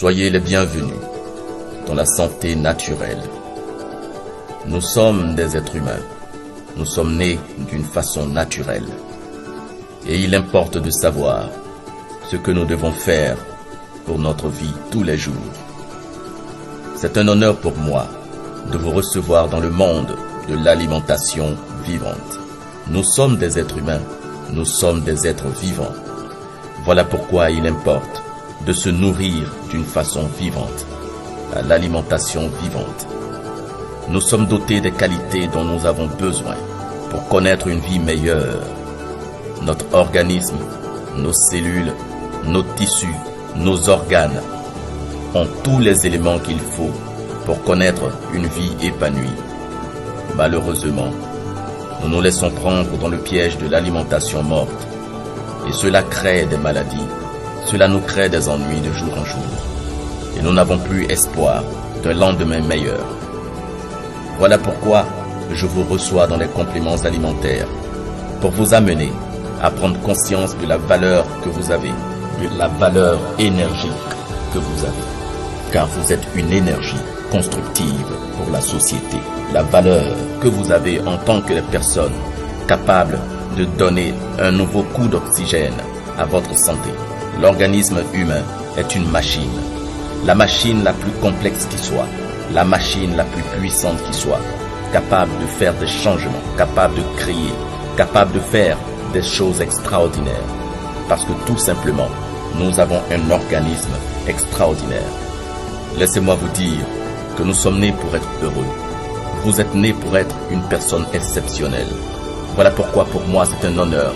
Soyez les bienvenus dans la santé naturelle. Nous sommes des êtres humains. Nous sommes nés d'une façon naturelle. Et il importe de savoir ce que nous devons faire pour notre vie tous les jours. C'est un honneur pour moi de vous recevoir dans le monde de l'alimentation vivante. Nous sommes des êtres humains, nous sommes des êtres vivants. Voilà pourquoi il importe de se nourrir d'une façon vivante, à l'alimentation vivante. Nous sommes dotés des qualités dont nous avons besoin pour connaître une vie meilleure. Notre organisme, nos cellules, nos tissus, nos organes ont tous les éléments qu'il faut pour connaître une vie épanouie. Malheureusement, nous nous laissons prendre dans le piège de l'alimentation morte et cela crée des maladies, cela nous crée des ennuis de jour en jour et nous n'avons plus espoir d'un lendemain meilleur. Voilà pourquoi je vous reçois dans les compléments alimentaires pour vous amener à prendre conscience de la valeur que vous avez, de la valeur énergique que vous avez. Car vous êtes une énergie constructive pour la société. La valeur que vous avez en tant que personne capable de donner un nouveau coup d'oxygène à votre santé. L'organisme humain est une machine. La machine la plus complexe qui soit, la machine la plus puissante qui soit, capable de faire des changements, capable de créer, capable de faire des choses extraordinaires. Parce que tout simplement, nous avons un organisme extraordinaire. Laissez-moi vous dire que nous sommes nés pour être heureux. Vous êtes nés pour être une personne exceptionnelle. Voilà pourquoi pour moi c'est un honneur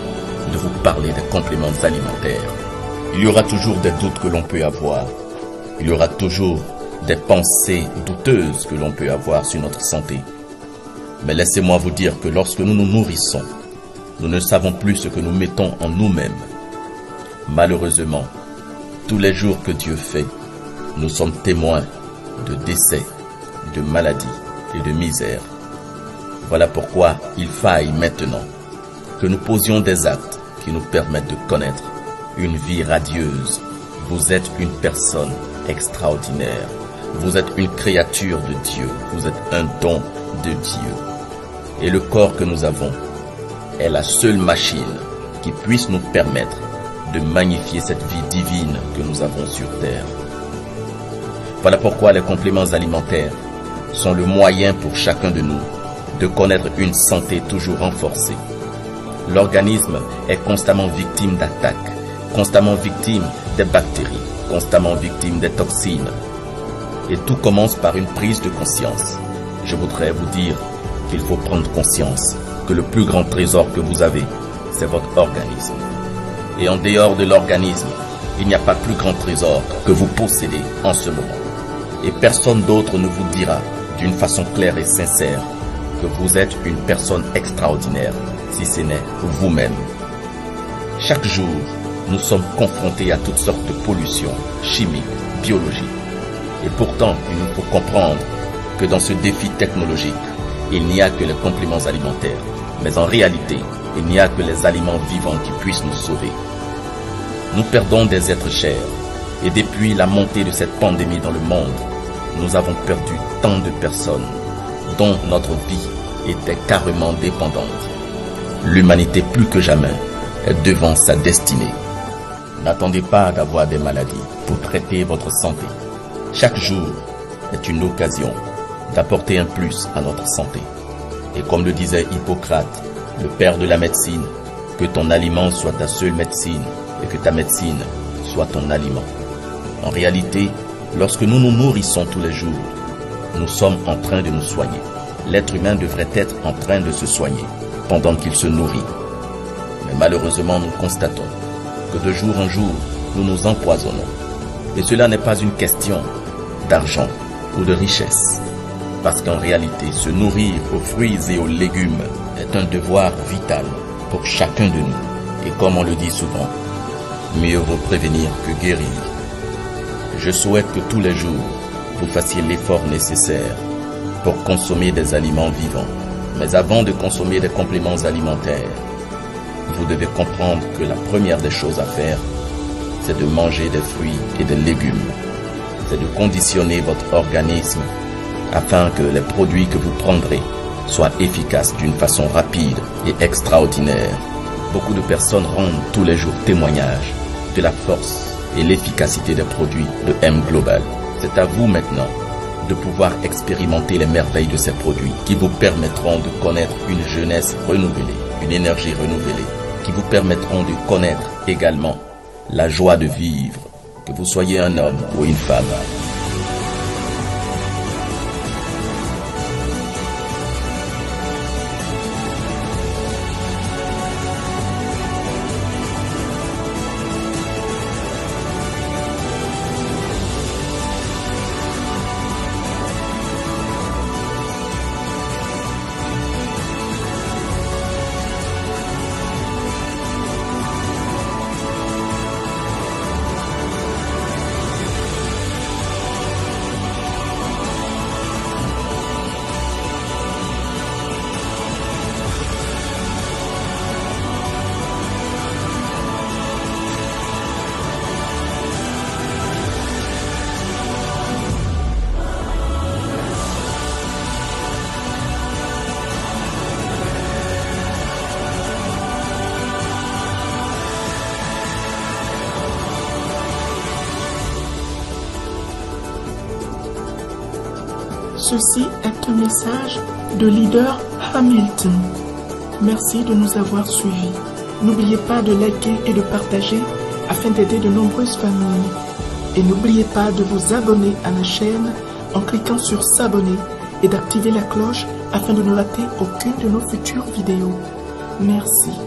de vous parler des compléments alimentaires. Il y aura toujours des doutes que l'on peut avoir. Il y aura toujours des pensées douteuses que l'on peut avoir sur notre santé. Mais laissez-moi vous dire que lorsque nous nous nourrissons, nous ne savons plus ce que nous mettons en nous-mêmes. Malheureusement, tous les jours que Dieu fait, nous sommes témoins de décès, de maladies et de misère. Voilà pourquoi il faille maintenant que nous posions des actes qui nous permettent de connaître une vie radieuse. Vous êtes une personne extraordinaire. Vous êtes une créature de Dieu. Vous êtes un don de Dieu. Et le corps que nous avons est la seule machine qui puisse nous permettre de magnifier cette vie divine que nous avons sur terre. Voilà pourquoi les compléments alimentaires sont le moyen pour chacun de nous de connaître une santé toujours renforcée. L'organisme est constamment victime d'attaques, constamment victime des bactéries, constamment victime des toxines. Et tout commence par une prise de conscience. Je voudrais vous dire qu'il faut prendre conscience que le plus grand trésor que vous avez, c'est votre organisme. Et en dehors de l'organisme, il n'y a pas plus grand trésor que vous possédez en ce moment. Et personne d'autre ne vous dira d'une façon claire et sincère que vous êtes une personne extraordinaire, si ce n'est vous-même. Chaque jour, nous sommes confrontés à toutes sortes de pollutions chimiques, biologiques. Et pourtant, il nous faut comprendre que dans ce défi technologique, il n'y a que les compléments alimentaires. Mais en réalité, il n'y a que les aliments vivants qui puissent nous sauver. Nous perdons des êtres chers. Et depuis la montée de cette pandémie dans le monde, nous avons perdu tant de personnes dont notre vie était carrément dépendante. L'humanité plus que jamais est devant sa destinée. N'attendez pas d'avoir des maladies pour traiter votre santé. Chaque jour est une occasion d'apporter un plus à notre santé. Et comme le disait Hippocrate, le père de la médecine, que ton aliment soit ta seule médecine et que ta médecine soit ton aliment. En réalité, lorsque nous nous nourrissons tous les jours, nous sommes en train de nous soigner. L'être humain devrait être en train de se soigner pendant qu'il se nourrit. Mais malheureusement, nous constatons que de jour en jour, nous nous empoisonnons. Et cela n'est pas une question d'argent ou de richesse. Parce qu'en réalité, se nourrir aux fruits et aux légumes est un devoir vital pour chacun de nous. Et comme on le dit souvent, mieux vaut prévenir que guérir. Je souhaite que tous les jours, vous fassiez l'effort nécessaire pour consommer des aliments vivants. Mais avant de consommer des compléments alimentaires, vous devez comprendre que la première des choses à faire, c'est de manger des fruits et des légumes. c'est de conditionner votre organisme afin que les produits que vous prendrez soient efficaces d'une façon rapide et extraordinaire. Beaucoup de personnes rendent tous les jours témoignage de la force et l'efficacité des produits de M Global. C'est à vous maintenant de pouvoir expérimenter les merveilles de ces produits qui vous permettront de connaître une jeunesse renouvelée, une énergie renouvelée, qui vous permettront de connaître également la joie de vivre, que vous soyez un homme ou une femme. Ceci est un message de Leader Hamilton. Merci de nous avoir suivis. N'oubliez pas de liker et de partager afin d'aider de nombreuses familles. Et n'oubliez pas de vous abonner à la chaîne en cliquant sur s'abonner et d'activer la cloche afin de ne rater aucune de nos futures vidéos. Merci.